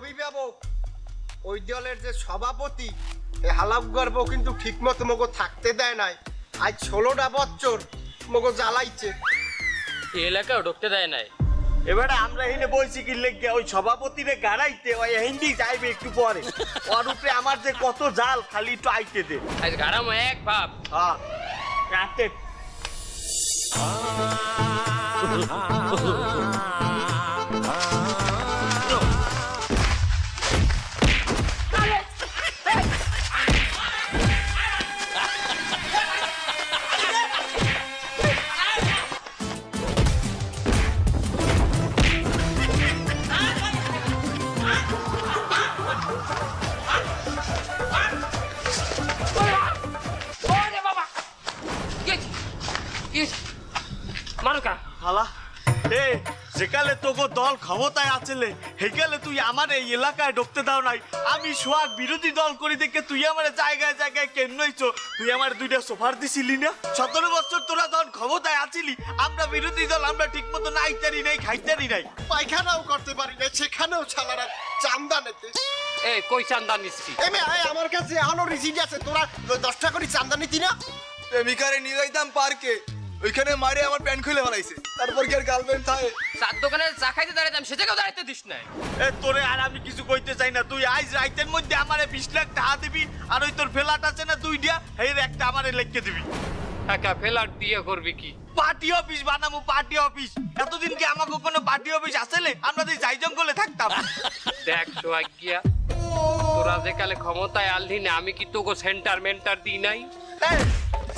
অভিভাবক ওই দলের যে সভাপতি এই হালাফ বউ কিন্তু ঠিক মতো মগো থাকতে দেয় নাই। আজ 16টা বছর মগো জ্বালাইছে, এই এলাকাও ঢুকতে দেয় নাই। এবারে আমরা এখানে বলছি কি লেগে ওই সভাপতিরে গাড়াইতে ওই হিন্দি যাইবে একটু পরে। ওর উপরে আমার যে কত জাল, খালি একটু আইতে দে। আজ গাড়ামো এক বাপ। হ্যাঁ রাতে মারুকা হালা এ যেকালে তোকে দল ক্ষমতায় আছিলে সেকালে তুই আমার এই এলাকায় ঢুকতে দাও নাই। আমি সোহাগ বিরোধী দল করি দেখে তুই আমার জায়গায় জায়গায় কেন নইছো। তুই আমার 2টা সোফার দিছিলি না? 17 বছর তোরা দল ক্ষমতায় আছিলি, আমরা বিরোধী দল আমরা ঠিক মতো নাইতারি নাই খাইতারি নাই, পায়খানাও করতে পারি না, সেখানেও ছালারা চান্দা নিতে। এই কই চান্দা নিচ্ছি? আমার কাছে এখনো রিসিট আছে, তোরা 10টা করে চান্দা নিতি না? প্রেমিকারে নিয়ে যাইতাম পার্কে, ওইখানে মারে আমার প্যান্ট খুলে ফেলাইছে। তারপর কি আর গার্লফ্রেন্ড থাকে? চার দোকানে চা খাইতে দাঁড়াইতাম, সে জায়গাও দাঁড়াইতে দিস নাই। এ তোরে আর আমি কিছু কইতে চাই না। তুই আজ রাইতের মধ্যে আমারে 20 লাখ টাকা দিবি, আর ওই তোর ফ্ল্যাট আছে না 2টা, এর একটা আমারে লিখে দিবি। একা ফেলার দিয়ে করবি কি? পার্টি অফিস বানাবো, পার্টি অফিস। এতদিন কি আমাকে কোনো পার্টি অফিস আসলে? আমরা তো যাই জঙ্গলে থাকতাম। দেখ সোহাগ গিয়া, তোরা যে কালে ক্ষমতায় আনলি না, আমি কি তোকে সেন্টার মেন্টার দিই নাই?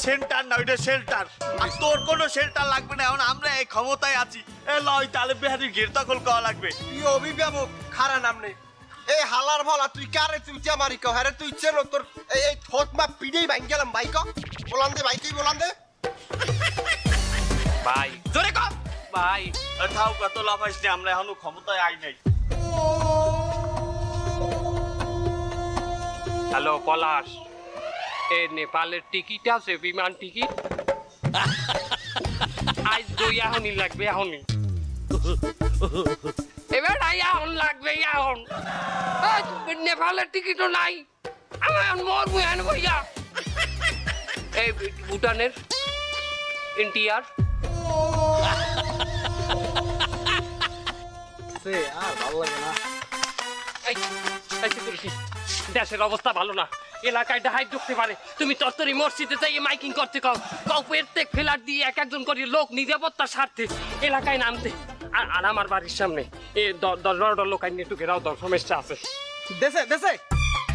সেন্টার না, ওইটা শেল্টার। আর তোর কোনো শেল্টার লাগবে না, এখন আমরা এই ক্ষমতায় আছি। এ লয় তালে বিহারির ঘের দখল করা লাগবে। তুই অভিভাবক খারা নামনে এই হালার ভলা তুই কারে তুই মারি কো হ্যাঁ তুই চেন তোর এই থোত মা পিড়েই ভাঙ গেলাম বাইক বলান দে বাইকেই বলান দে ভাই জোরে কর ভাই। থাও কত লাফাইস নে, আমরা এখনো ক্ষমতায় আই নাই। হ্যালো পলাশ, এ নেপালের টিকিট আছে, বিমান টিকিট? আজ দই এখনই লাগবে, এখনই। এবার এখন লাগবে, এখন নেপালের টিকিটও নাই, আমার মরবো এখন ভাইয়া। এই ভুটানের এনটিআর আর ভালো লাগে না। দেশের অবস্থা ভালো না, এলাকায় ডাহাই ঢুকতে পারে। তুমি তরতরি মসজিদে যাই মাইকিং করতে কও, প্রত্যেক ফেলার দিয়ে এক একজন করে লোক নিরাপত্তার স্বার্থে এলাকায় নামতে। আর আমার বাড়ির সামনে এ 10-12টা লোক আইনে একটু ঘেরাও দর, সমস্যা আছে। দেশে দেশে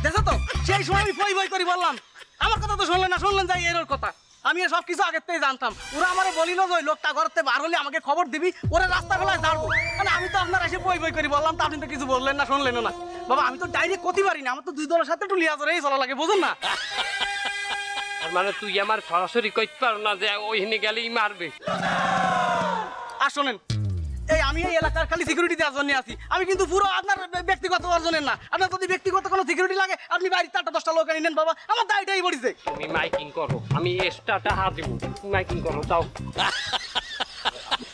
দেশে তো সেই সময় আমি ফই ফই করি বললাম, আমার কথা তো শুনলেন না, শুনলেন যাই এর কথা। আমি সব কিছু আগের থেকে জানতাম। ওরা আমারে বলিল যে ওই লোকটা ঘরতে বার হলে আমাকে খবর দিবি, ওরা রাস্তা ফেলায় ছাড়বো। মানে আমি তো আপনার এসে বই বই করি বললাম, তা আপনি তো কিছু বললেন না, শুনলেন না। বাবা আমি তো ডাইরেক্ট করতে পারি না, আমার তো 2 দলের সাথে একটু লিয়া এই চলা লাগে, বুঝুন না? আর মানে তুই আমার সরাসরি কইতে পারো না যে ওইখানে গেলেই মারবে? আর শোনেন, এই আমি এই এলাকার খালি সিকিউরিটি দেওয়ার জন্য আছি, আমি কিন্তু পুরো আপনার ব্যক্তিগত অর্জনের না। আপনার যদি ব্যক্তিগত কোনো সিকিউরিটি লাগে আপনি বাড়ির 4টা-10টা লোক এনে নেন বাবা, আমার দায়টাই পড়িছে। তুমি মাইকিং করো, আমি এক্সট্রাটা হাত দেবো, মাইকিং করো যাও।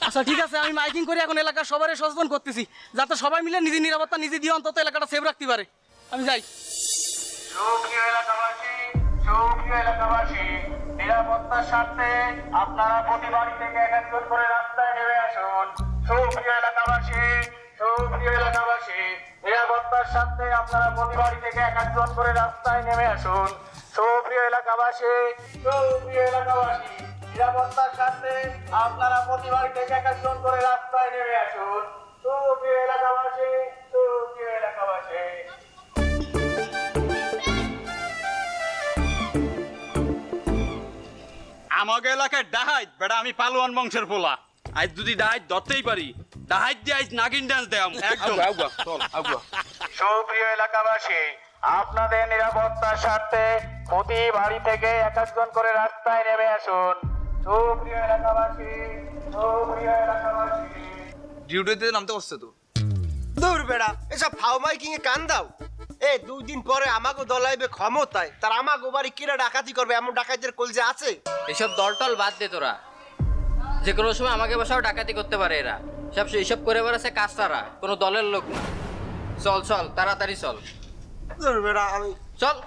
আচ্ছা ঠিক আছে, আমি মাইকিং করে এখন এলাকার সবাই সচেতন করতেছি, যাতে সবাই মিলে নিজের নিরাপত্তা নিজে দিয়ে অন্তত এলাকাটা সেভ রাখতে পারে। আমি যাই। সুপ্রিয় এলাকাবাসী, সুপ্রিয় এলাকাবাসী, নিরাপত্তার স্বার্থে আপনারা প্রতি বাড়ি থেকে একজন করে রাস্তায় নেমে আসুন। সুপ্রিয় এলাকাবাসী, সুপ্রিয় এলাকাবাসী, নিরাপত্তার স্বার্থে আপনারা প্রতি বাড়ি থেকে একজন করে রাস্তায় নেমে আসুন। সুপ্রিয় এলাকাবাসী, সুপ্রিয় এলাকাবাসী, নিরাপত্তার স্বার্থে আপনারা প্রতি বাড়ি থেকে একজন করে রাস্তায় নেমে আসুন। সুপ্রিয় এলাকাবাসী, সুপ্রিয় এলাকাবাসী। আমাকে এলাকায় ডাহাইত বেটা, আমি পালোয়ান বংশের পোলা। আজ যদি ডাহাইত ধরতেই পারি, ডাহাইত দিয়ে আজ নাগিন ডান্স দেয়াম একদম। সুপ্রিয় এলাকাবাসী, আপনাদের নিরাপত্তার স্বার্থে প্রতি বাড়ি থেকে একজন করে রাস্তায় নেমে আসুন। সুপ্রিয় এলাকাবাসী, সুপ্রিয় এলাকাবাসী। ডিউটিতে নামতে বসছে তো। দূর বেড়া এসব ফাও মাইকিং এ কান দাও। 2 দিন পরে আমাকে দলাইবে ক্ষমতায়, তার আমাকে বাড়ি কিরা ডাকাতি করবে, এমন ডাকাতের কলজা আছে? এসব দলটল বাদ দে তোরা, যে কোনো সময় আমাকে বসাও ডাকাতি করতে পারে এরা। সব এইসব করে বেড়াচ্ছে কাস্তারা, কোনো দলের লোক না। চল চল তাড়াতাড়ি চল বেড়া আমি চল